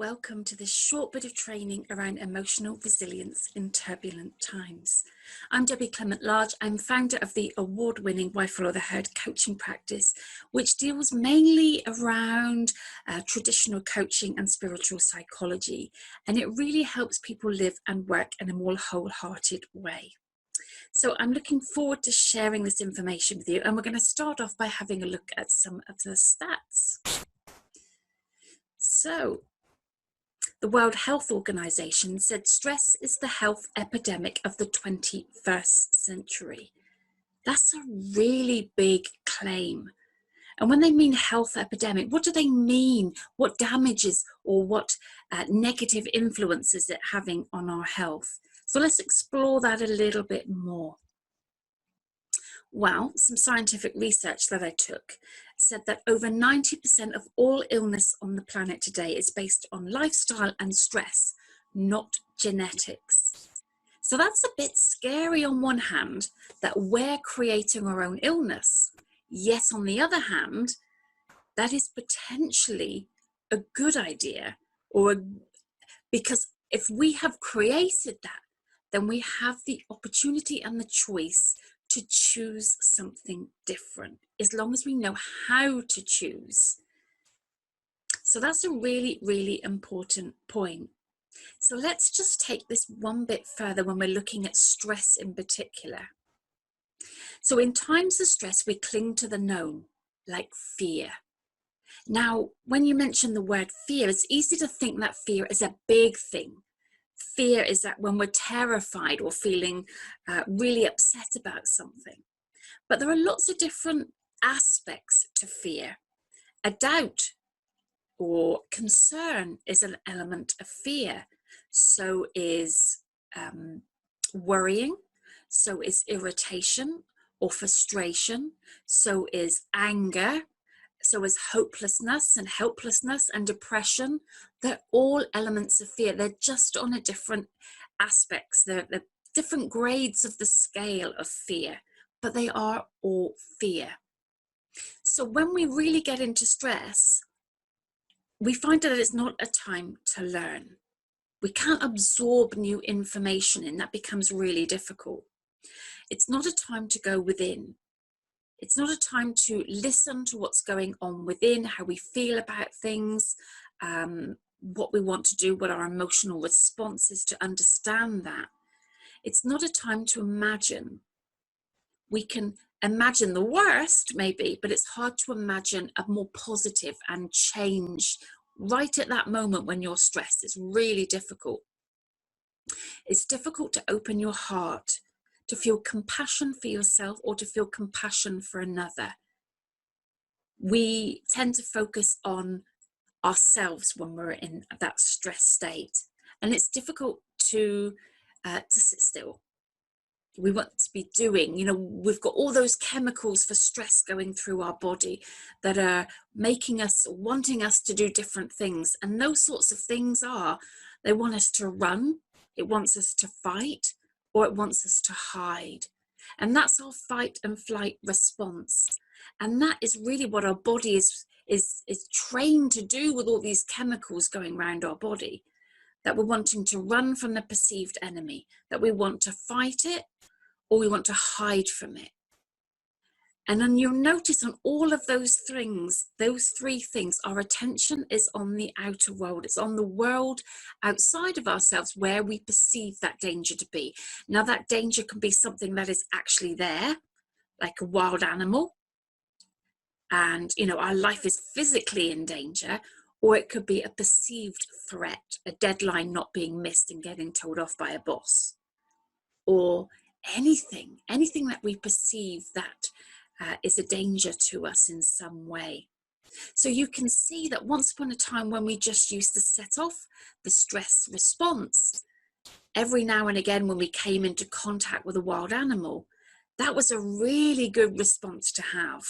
welcome to this short bit of training around emotional resilience in turbulent times. I'm Debbie Clement-Large. I'm founder of the award-winning Why Follow the Herd coaching practice, which deals mainly around traditional coaching and spiritual psychology, and it really helps people live and work in a more wholehearted way. So I'm looking forward to sharing this information with you, and we're going to start off by having a look at some of the stats. So, the World Health Organization said stress is the health epidemic of the 21st century. That's a really big claim. And when they mean health epidemic, what do they mean? What damages or what negative influence is it having on our health? So let's explore that a little bit more. Well, some scientific research that I took said that over 90% of all illness on the planet today is based on lifestyle and stress, not genetics. So that's a bit scary on one hand, that we're creating our own illness. Yet on the other hand, that is potentially a good idea, because if we have created that, then we have the opportunity and the choice to choose something different, as long as we know how to choose. So that's a really, really important point. So let's just take this one bit further when we're looking at stress in particular. So in times of stress, we cling to the known, like fear. Now, when you mention the word fear, it's easy to think that fear is a big thing. Fear is that when we're terrified or feeling really upset about something. But there are lots of different aspects to fear. A doubt or concern is an element of fear. So is worrying. So is irritation or frustration. So is anger. So is hopelessness and helplessness and depression. They're all elements of fear. They're just on a different aspects. They're different grades of the scale of fear, but they are all fear. So when we really get into stress, we find that it's not a time to learn. We can't absorb new information in. That becomes really difficult. It's not a time to go within. It's not a time to listen to what's going on within, how we feel about things, what we want to do, what our emotional response is, to understand that. It's not a time to imagine. We can imagine the worst, maybe, but it's hard to imagine a more positive and change right at that moment when you're stressed. It's really difficult. It's difficult to open your heart, to feel compassion for yourself or to feel compassion for another. We tend to focus on ourselves when we're in that stress state, and it's difficult to sit still. We want to be doing, we've got all those chemicals for stress going through our body that are making us, wanting us to do different things. And those sorts of things they want us to run, it wants us to fight, or it wants us to hide. And that's our fight and flight response. And that is really what our body is trained to do with all these chemicals going around our body, that we're wanting to run from the perceived enemy, that we want to fight it, or we want to hide from it. And then you'll notice on all of those things, those three things, our attention is on the outer world. It's on the world outside of ourselves where we perceive that danger to be. Now, that danger can be something that is actually there, like a wild animal, and our life is physically in danger, or it could be a perceived threat, a deadline not being missed and getting told off by a boss, or anything that we perceive that is a danger to us in some way. So you can see that once upon a time, when we just used to set off the stress response, every now and again when we came into contact with a wild animal, that was a really good response to have.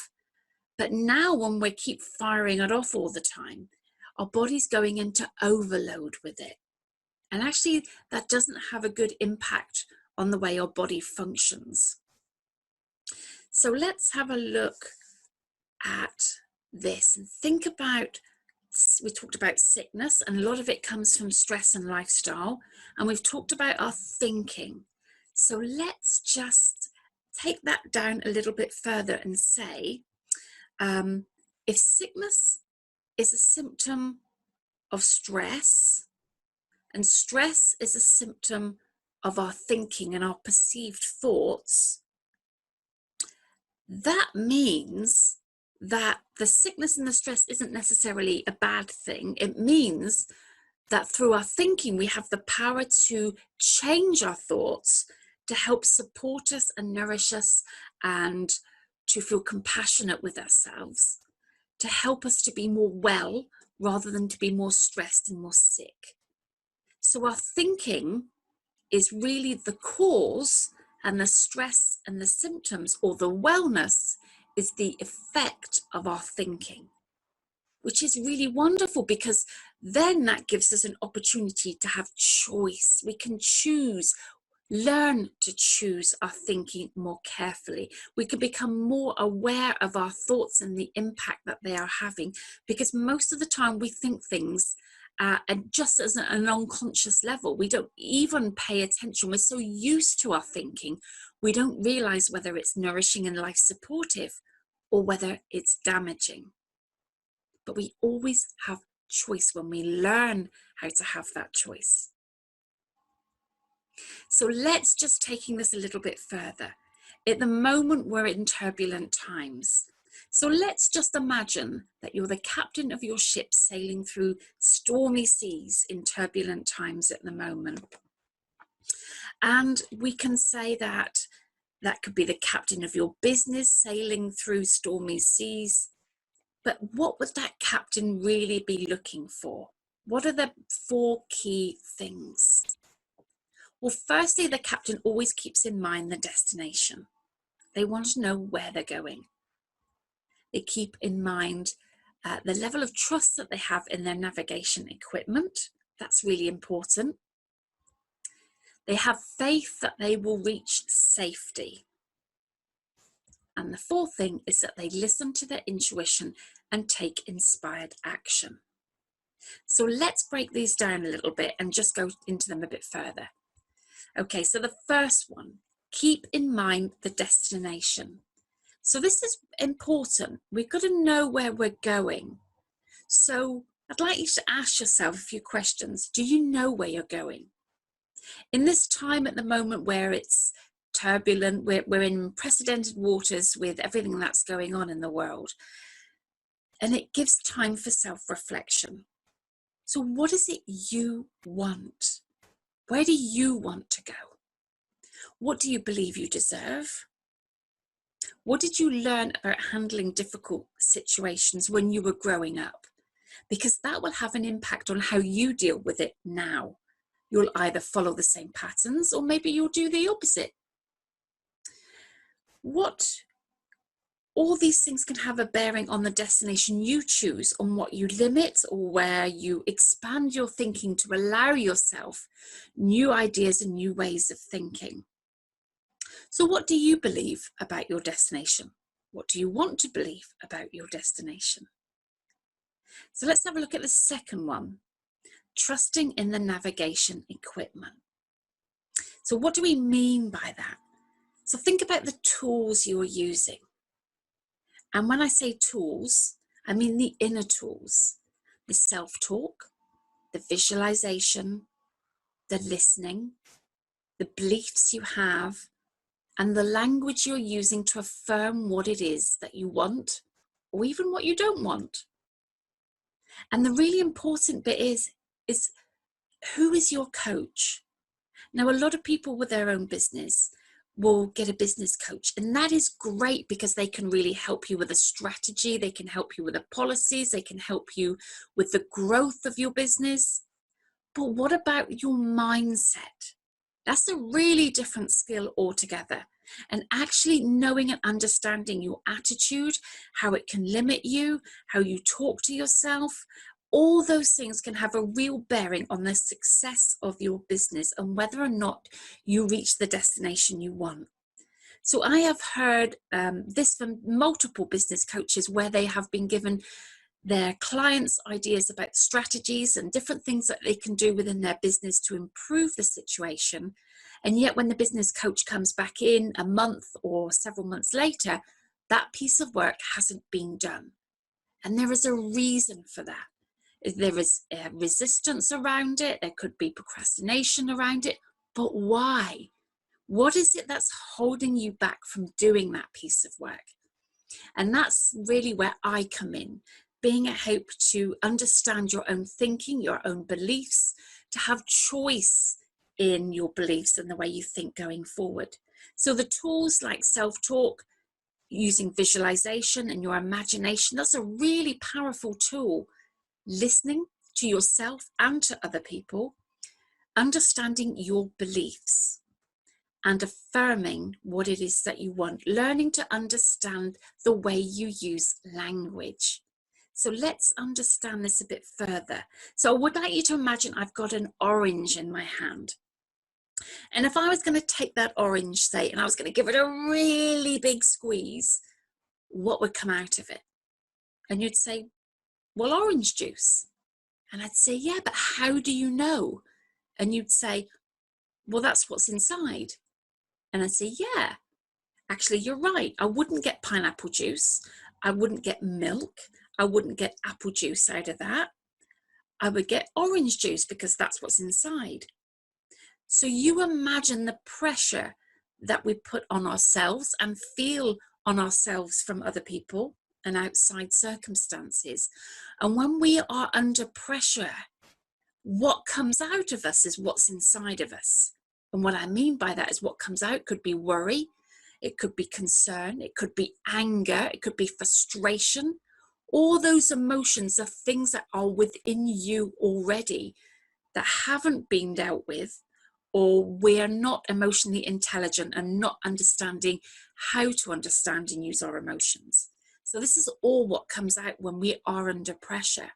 But now when we keep firing it off all the time, our body's going into overload with it. And actually that doesn't have a good impact on the way our body functions. So let's have a look at this and think about We talked about sickness, and a lot of it comes from stress and lifestyle. And we've talked about our thinking. So let's just take that down a little bit further and say, if sickness is a symptom of stress, and stress is a symptom of our thinking and our perceived thoughts, that means that the sickness and the stress isn't necessarily a bad thing. It means that through our thinking, we have the power to change our thoughts to help support us and nourish us, and to feel compassionate with ourselves, to help us to be more well rather than to be more stressed and more sick. So our thinking is really the cause, and the stress and the symptoms, or the wellness, is the effect of our thinking, which is really wonderful, because then that gives us an opportunity to have choice. We can choose, learn to choose our thinking more carefully. We can become more aware of our thoughts and the impact that they are having, because most of the time we think things and just as an unconscious level, we don't even pay attention. We're so used to our thinking, we don't realize whether it's nourishing and life supportive or whether it's damaging. But we always have choice when we learn how to have that choice. So let's just taking this a little bit further. At the moment, we're in turbulent times. So let's just imagine that you're the captain of your ship sailing through stormy seas in turbulent times at the moment. And we can say that that could be the captain of your business sailing through stormy seas. But what would that captain really be looking for? What are the 4 key things? Well, firstly, the captain always keeps in mind the destination. They want to know where they're going. They keep in mind the level of trust that they have in their navigation equipment. That's really important. They have faith that they will reach safety. And the 4th thing is that they listen to their intuition and take inspired action. So let's break these down a little bit and just go into them a bit further. Okay, so the first one, keep in mind the destination. So this is important. We've got to know where we're going. So I'd like you to ask yourself a few questions. Do you know where you're going? In this time at the moment where it's turbulent, we're in unprecedented waters with everything that's going on in the world. And it gives time for self-reflection. So what is it you want? Where do you want to go? What do you believe you deserve? What did you learn about handling difficult situations when you were growing up? Because that will have an impact on how you deal with it now. You'll either follow the same patterns or maybe you'll do the opposite. All these things can have a bearing on the destination you choose, on what you limit or where you expand your thinking to allow yourself new ideas and new ways of thinking. So what do you believe about your destination? What do you want to believe about your destination? So let's have a look at the second one, trusting in the navigation equipment. So what do we mean by that? So think about the tools you're using. And when I say tools, I mean the inner tools, the self-talk, the visualization, the listening, the beliefs you have, and the language you're using to affirm what it is that you want, or even what you don't want. And the really important bit is who is your coach? Now, a lot of people with their own business will get a business coach, and that is great because they can really help you with a strategy, they can help you with the policies, they can help you with the growth of your business. But what about your mindset? That's a really different skill altogether. And actually knowing and understanding your attitude, how it can limit you, how you talk to yourself, all those things can have a real bearing on the success of your business and whether or not you reach the destination you want. So I have heard this from multiple business coaches where they have been given their clients' ideas about strategies and different things that they can do within their business to improve the situation. And yet when the business coach comes back in a month or several months later, that piece of work hasn't been done. And there is a reason for that. There is resistance around it. There could be procrastination around it. But why? What is it that's holding you back from doing that piece of work? And that's really where I come in, being a help to understand your own thinking, your own beliefs, to have choice in your beliefs and the way you think going forward. So the tools like self-talk, using visualization and your imagination, that's a really powerful tool. Listening to yourself and to other people, understanding your beliefs, and affirming what it is that you want, learning to understand the way you use language. So let's understand this a bit further. So I would like you to imagine I've got an orange in my hand. And if I was going to take that orange, say, and I was going to give it a really big squeeze, what would come out of it? And you'd say, well, orange juice. And I'd say, yeah, but how do you know? And you'd say, well, that's what's inside. And I'd say, yeah, actually, you're right. I wouldn't get pineapple juice. I wouldn't get milk. I wouldn't get apple juice out of that. I would get orange juice because that's what's inside. So you imagine the pressure that we put on ourselves and feel on ourselves from other people and outside circumstances. And when we are under pressure, what comes out of us is what's inside of us. And what I mean by that is what comes out could be worry, it could be concern, it could be anger, it could be frustration. All those emotions are things that are within you already that haven't been dealt with, or we're not emotionally intelligent and not understanding how to understand and use our emotions. So this is all what comes out when we are under pressure.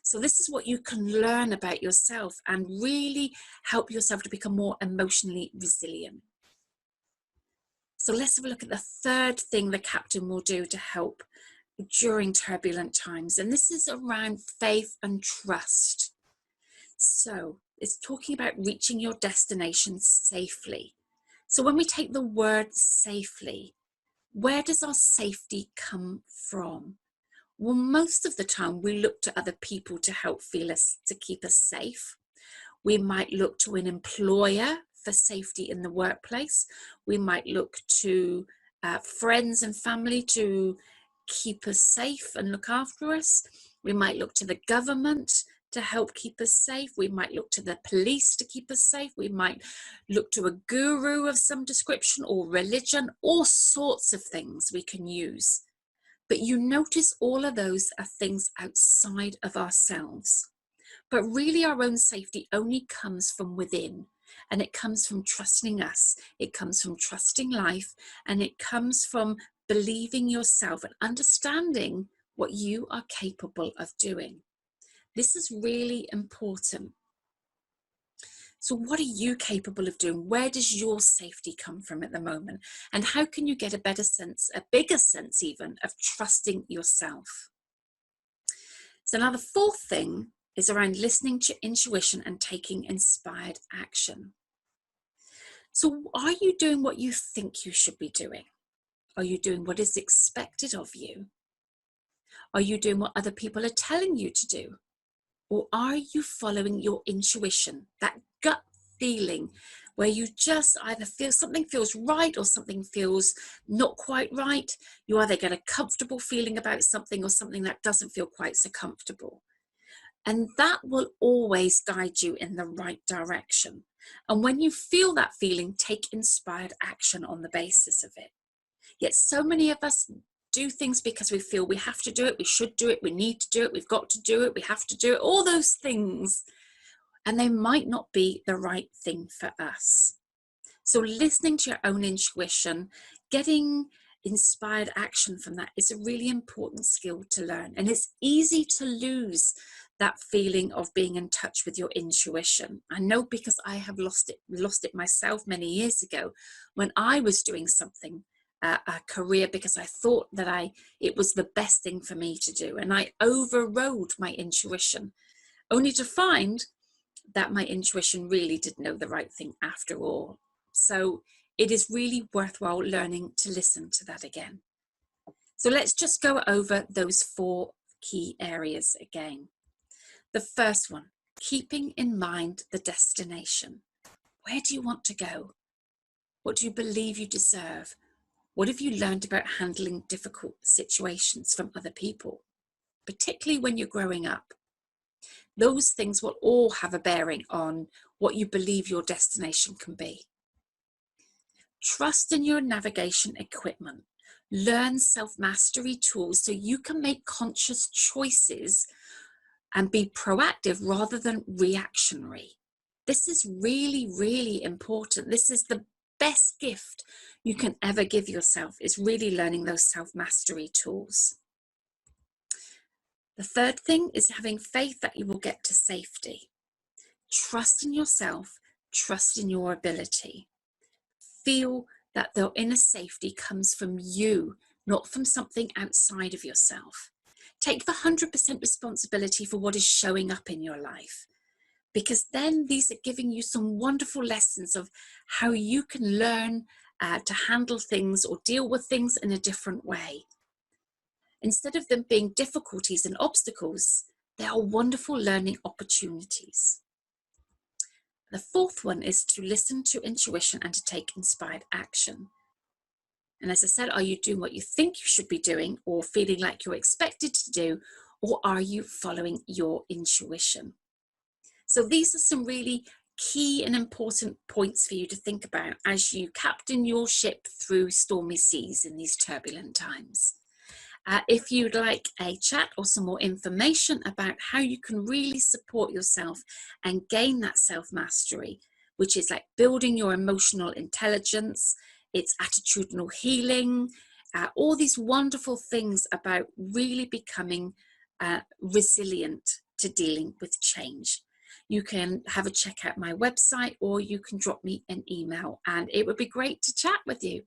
So this is what you can learn about yourself and really help yourself to become more emotionally resilient. So let's have a look at the third thing the captain will do to help during turbulent times. And this is around faith and trust. So it's talking about reaching your destination safely. So when we take the word safely, where does our safety come from? Well, most of the time we look to other people to help to keep us safe. We might look to an employer for safety in the workplace. We might look to friends and family to keep us safe and look after us. We might look to the government to help keep us safe. We might look to the police to keep us safe. We might look to a guru of some description or religion, all sorts of things we can use. But you notice all of those are things outside of ourselves. But really our own safety only comes from within, and it comes from trusting us. It comes from trusting life, and it comes from believing yourself and understanding what you are capable of doing. This is really important. So what are you capable of doing? Where does your safety come from at the moment? And how can you get a better sense, a bigger sense even, of trusting yourself? So now the fourth thing is around listening to intuition and taking inspired action. So are you doing what you think you should be doing? Are you doing what is expected of you? Are you doing what other people are telling you to do? Or are you following your intuition, that gut feeling where you just either feel something feels right or something feels not quite right? You either get a comfortable feeling about something or something that doesn't feel quite so comfortable. And that will always guide you in the right direction. And when you feel that feeling, take inspired action on the basis of it. Yet so many of us do things because we feel we have to do it, we should do it, we need to do it, we've got to do it, we have to do it, all those things. And they might not be the right thing for us. So listening to your own intuition, getting inspired action from that is a really important skill to learn. And it's easy to lose that feeling of being in touch with your intuition. I know because I have lost it myself many years ago when I was doing something a career because I thought that it was the best thing for me to do. And I overrode my intuition, only to find that my intuition really did know the right thing after all. So it is really worthwhile learning to listen to that again. So let's just go over those 4 key areas again. The first one, keeping in mind the destination. Where do you want to go? What do you believe you deserve? What have you learned about handling difficult situations from other people, particularly when you're growing up? Those things will all have a bearing on what you believe your destination can be. Trust in your navigation equipment. Learn self-mastery tools so you can make conscious choices and be proactive rather than reactionary. This is really, really important. This is the best gift you can ever give yourself, is really learning those self-mastery tools. The third thing is having faith that you will get to safety. Trust in yourself, trust in your ability. Feel that the inner safety comes from you, not from something outside of yourself. Take the 100% responsibility for what is showing up in your life, because then these are giving you some wonderful lessons of how you can learn to handle things or deal with things in a different way. Instead of them being difficulties and obstacles, they are wonderful learning opportunities. The fourth one is to listen to intuition and to take inspired action. And as I said, are you doing what you think you should be doing or feeling like you're expected to do, or are you following your intuition? So these are some really key and important points for you to think about as you captain your ship through stormy seas in these turbulent times. If you'd like a chat or some more information about how you can really support yourself and gain that self-mastery, which is like building your emotional intelligence, it's attitudinal healing, all these wonderful things about really becoming resilient to dealing with change. You can have a check out my website, or you can drop me an email, and it would be great to chat with you.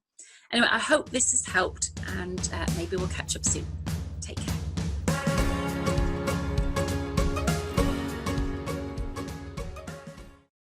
Anyway, I hope this has helped, and maybe we'll catch up soon. Take care.